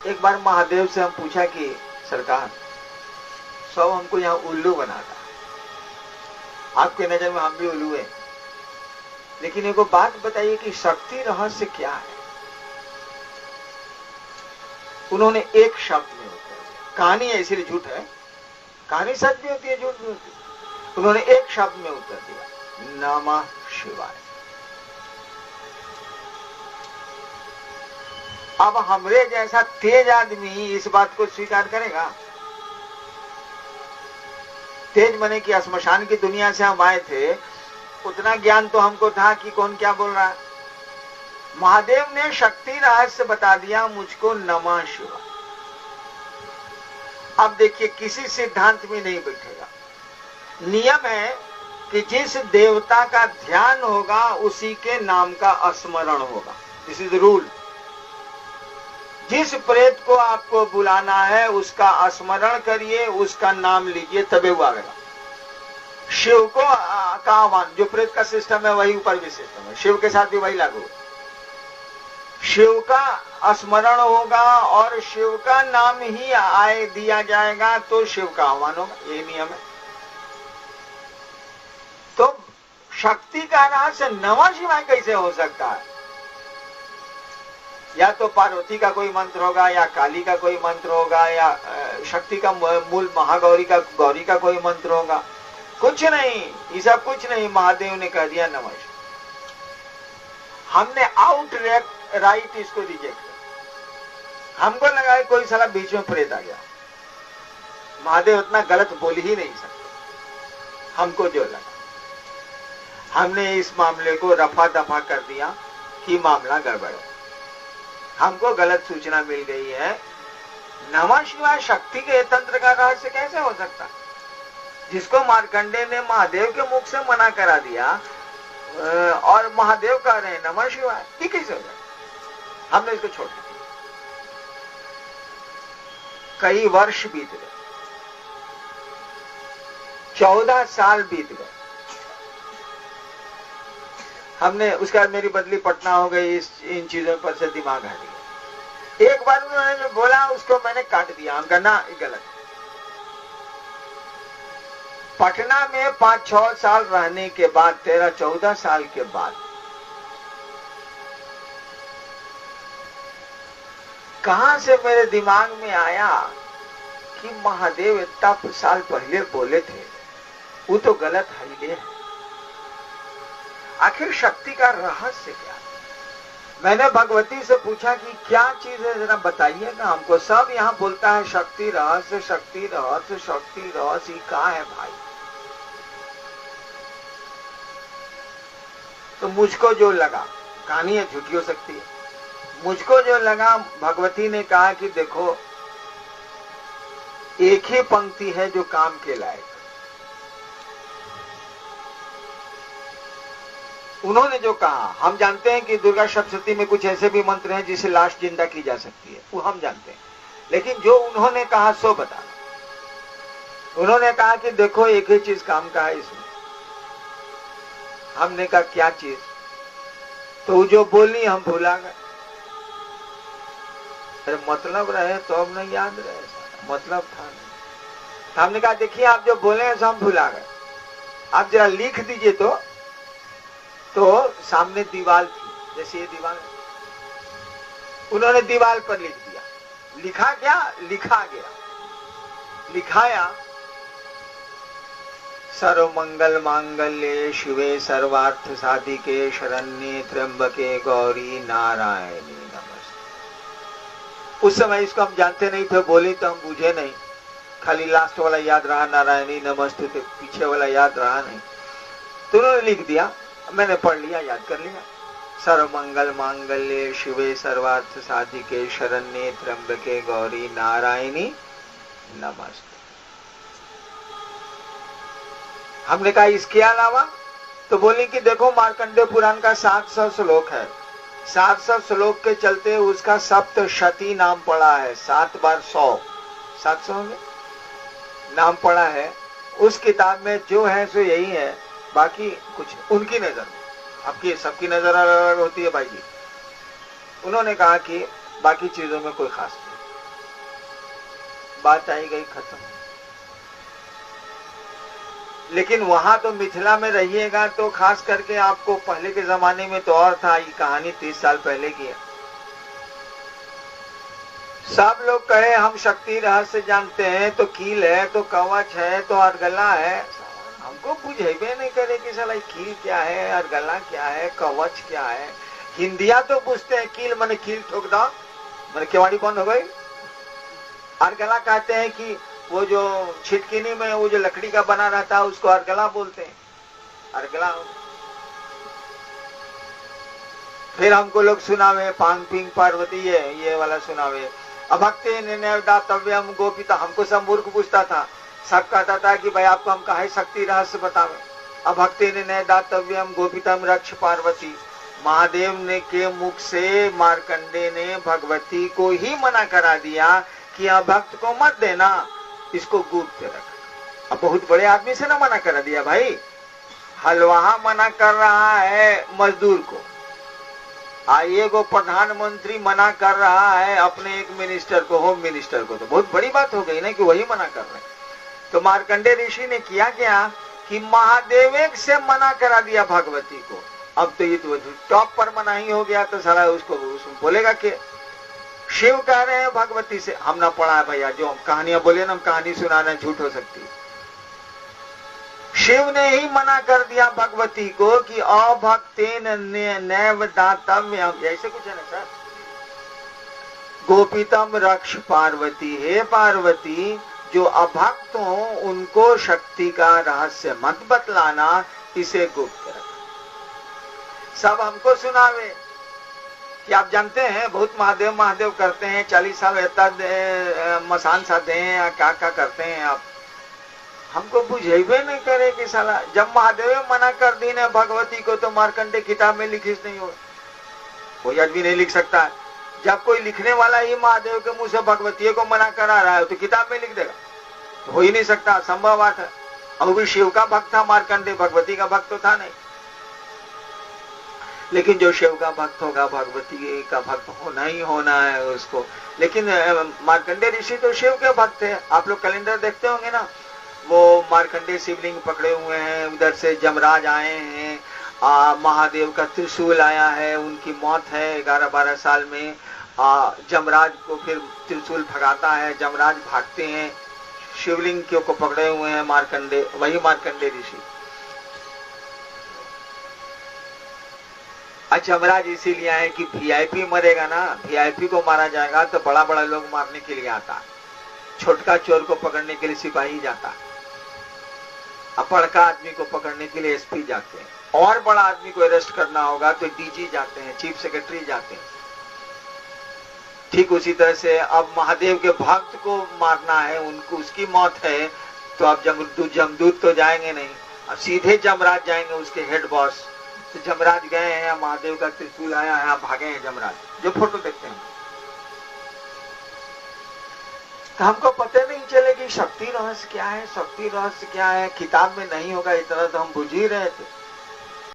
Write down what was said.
एक बार महादेव से हम पूछा कि सरकार सब हमको यहाँ उल्लू बनाता, आपके नजर में हम भी उल्लू हैं, लेकिन एगो बात बताइए कि शक्ति रहस्य क्या है? उन्होंने एक शब्द में उत्तर दिया। कहानी है इसलिए झूठ है, कहानी सच भी होती है झूठ भी होती है। उन्होंने एक शब्द में उत्तर दिया, नमः शिवाय। अब हमरे जैसा तेज आदमी इस बात को स्वीकार करेगा? तेज मने कि श्मशान की दुनिया से हम आए थे, उतना ज्ञान तो हमको था कि कौन क्या बोल रहा है। महादेव ने शक्ति रहस्य बता दिया मुझको, नमः शिवाय। अब देखिए किसी सिद्धांत में नहीं बैठेगा। नियम है कि जिस देवता का ध्यान होगा उसी के नाम का स्मरण होगा। This is rule. जिस प्रेत को आपको बुलाना है उसका स्मरण करिए, उसका नाम लीजिए, तबे वो आएगा। शिव को का आह्वान, जो प्रेत का सिस्टम है वही ऊपर भी सिस्टम है, शिव के साथ भी वही लागू है। शिव का स्मरण होगा और शिव का नाम ही आए दिया जाएगा तो शिव का आह्वान होगा, ये नियम है। तो शक्ति का रहस्य नमः शिवाय कैसे हो सकता है? या तो पार्वती का कोई मंत्र होगा, या काली का कोई मंत्र होगा, या शक्ति का मूल महागौरी का, गौरी का कोई मंत्र होगा। कुछ नहीं, ये सब कुछ नहीं। महादेव ने कह दिया नमः शिवाय। हमने आउट राइट इसको रिजेक्ट कर। हमको लगा कोई साला बीच में प्रेत आ गया। महादेव उतना गलत बोल ही नहीं सकते। हमको जो लगा, हमने इस मामले को रफा दफा कर दिया कि मामला गड़बड़ है, हमको गलत सूचना मिल गई है। नमः शिवाय शक्ति के तंत्र का रहस्य कैसे हो सकता? जिसको मार्कंडे ने महादेव के मुख से मना करा दिया और महादेव कह रहे हैं नमः शिवाय, ये कैसे हो जाए? हमने इसको छोड़ दिया। कई वर्ष बीत गए, 14 साल बीत गए। हमने उसके बाद मेरी बदली पटना हो गई, इन चीजों पर से दिमाग हट गया। एक बार उन्होंने जो बोला उसको मैंने काट दिया, हम कहना गलत है। पटना में 5-6 साल रहने के बाद, 13-14 साल के बाद, कहां से मेरे दिमाग में आया कि महादेव इतना साल पहले बोले थे, वो तो गलत है। आखिर शक्ति का रहस्य क्या? मैंने भगवती से पूछा कि क्या चीज है, जरा बताइएगा हमको। सब यहाँ बोलता है शक्ति रहस्य, शक्ति रहस्य, शक्ति रहस्य, ये क्या है भाई? तो मुझको जो लगा, कहानी है झूठी हो सकती है, मुझको जो लगा, भगवती ने कहा कि देखो एक ही पंक्ति है जो काम के लायक। उन्होंने जो कहा, हम जानते हैं कि दुर्गा सप्तशती में कुछ ऐसे भी मंत्र हैं जिसे लाश जिंदा की जा सकती है, वो हम जानते हैं, लेकिन जो उन्होंने कहा सो बता। उन्होंने कहा कि देखो एक ही चीज काम का है इसमें। हमने कहा क्या चीज? तो जो बोली हम भुला गए। अरे मतलब रहे तो अब नहीं याद रहे, मतलब था नहीं। हमने कहा देखिए आप जो बोले हैं हम भुला गए, आप जरा लिख दीजिए। तो सामने दीवार थी, जैसे ये दीवार, उन्होंने दीवार पर लिख दिया। लिखा क्या? लिखा गया, लिखाया, सर्व मंगल मांगल्ये शिवे सर्वार्थ साधिके शरण्ये त्र्यंबके गौरी नारायणी नमस्ते। उस समय इसको हम जानते नहीं थे, बोली तो हम बुझे नहीं, खाली लास्ट वाला याद रहा, नारायणी नमस्ते, तो पीछे वाला याद रहा नहीं। तो उन्होंने लिख दिया, मैंने पढ़ लिया, याद कर लिया। सर्व मंगल मांगल्ये शिवे सर्वार्थ साधिके शरण्ये त्र्यंबके गौरी नारायणी नमस्ते। हमने कहा इसके अलावा? तो बोली कि देखो मार्कंडेय पुराण का 700 श्लोक है, 700 श्लोक के चलते उसका सप्तशती नाम पड़ा है, 7 बार 100, 700 में नाम पड़ा है। उस किताब में जो है सो यही है, बाकी कुछ उनकी नजर में, आपकी सबकी नजर अलग अलग होती है भाई जी। उन्होंने कहा कि बाकी चीजों में कोई खास नहीं। बात आई गई, खत्म। लेकिन वहां तो मिथिला में रहिएगा तो खास करके आपको पहले के जमाने में तो और था, ये कहानी 30 साल पहले की है। सब लोग कहे हम शक्ति रहस्य जानते हैं, तो कील है, तो कवच है, तो अर्गला है। हमको बुझेबे नहीं करे कि साला कील क्या है, अर्गला क्या है, कवच क्या है। हिंदिया तो पूछते हैं, कील माने कील ठोक दो, माने केवाड़ी बंद हो गई। अर्गला कहते हैं कि वो जो छिटकिनी में वो जो लकड़ी का बना रहता है उसको अर्गला बोलते हैं, अर्गला। फिर हमको लोग सुनावे पांग पिंग पार्वती, ये वाला सुनावे। अभक्ति दातव्यम गोपिता, हमको सब मूर्ख पूछता था, सब कहता था कि भाई आपको हम काहे शक्ति रहस्य बतावे। अभक्ति दातव्यम गोपितम रक्ष पार्वती, महादेव ने के मुख से मार्कंडे ने भगवती को ही मना करा दिया कि अभक्त को मत देना, इसको गुप्त रख। अब बहुत बड़े आदमी से ना मना करा दिया भाई, हलवाहा मना कर रहा है मजदूर को, आइए को प्रधानमंत्री मना कर रहा है अपने एक मिनिस्टर को, होम मिनिस्टर को, तो बहुत बड़ी बात हो गई ना कि वही मना कर रहे हैं। तो मार्कंडे ऋषि ने किया क्या कि महादेव से मना करा दिया भगवती को। अब तो ये तो टॉप पर मना ही हो गया, तो सारा उसको बोलेगा कि शिव कह रहे हैं भगवती से, हम ना पढ़ा है भैया, जो हम कहानियां बोले ना, हम कहानी सुनाना झूठ हो सकती है। शिव ने ही मना कर दिया भगवती को कि अभक्तेन नैव दातव्यम, ऐसे कुछ है ना सर, गोपितम रक्ष पार्वती, हे पार्वती जो अभक्त हो उनको शक्ति का रहस्य मत बतलाना, इसे गुप्त रख। सब हमको सुनावे कि आप जानते हैं बहुत महादेव महादेव करते हैं, 40 साल रहता मसान साधे हैं, क्या क्या करते हैं आप। हमको बुझेबे नहीं करे कि साला जब महादेव मना कर दी ना भगवती को, तो मार्कंडे किताब में लिखिस नहीं हो, कोई आदमी नहीं लिख सकता। जब कोई लिखने वाला ही महादेव के मुंह से भगवती को मना करा रहा है तो किताब में लिख देगा, तो हो ही नहीं सकता, संभव बात है। और भी शिव का भक्त था मार्कंडे, भगवती का भक्त तो था नहीं। लेकिन जो शिव का भक्त होगा भगवती का भक्त होना ही होना है उसको। लेकिन मार्कंडे ऋषि तो शिव के भक्त थे। आप लोग कैलेंडर देखते होंगे ना, वो मार्कंडे शिवलिंग पकड़े हुए हैं, उधर से जमराज आए हैं, महादेव का त्रिशूल आया है, उनकी मौत है 11-12 साल में। जमराज को फिर त्रिशूल भगाता है, जमराज भागते हैं, शिवलिंग को पकड़े हुए हैं मार्कंडे, वही मार्कंडे ऋषि। जमराज इसीलिए है कि वीआईपी मरेगा ना, वीआईपी को मारा जाएगा तो बड़ा बड़ा लोग मारने के लिए आता, छोटका चोर को पकड़ने के लिए सिपाही जाता, बड़का आदमी को पकड़ने के लिए एसपी जाते हैं, और बड़ा आदमी को अरेस्ट करना होगा तो डीजी जाते हैं, चीफ सेक्रेटरी जाते हैं। ठीक उसी तरह से अब महादेव के भक्त को मारना है, उनको उसकी मौत है, तो अब जमदूत तो जाएंगे नहीं, अब सीधे जमराज जाएंगे, उसके हेड बॉस। तो जमराज गए हैं, महादेव का त्रिशूल आया है, भागे हैं जमराज, जो फोटो देखते हैं। तो हमको पता नहीं चलेगी शक्ति रहस्य क्या है, शक्ति रहस्य क्या है, किताब में नहीं होगा इतना तो हम बुझ ही रहे थे।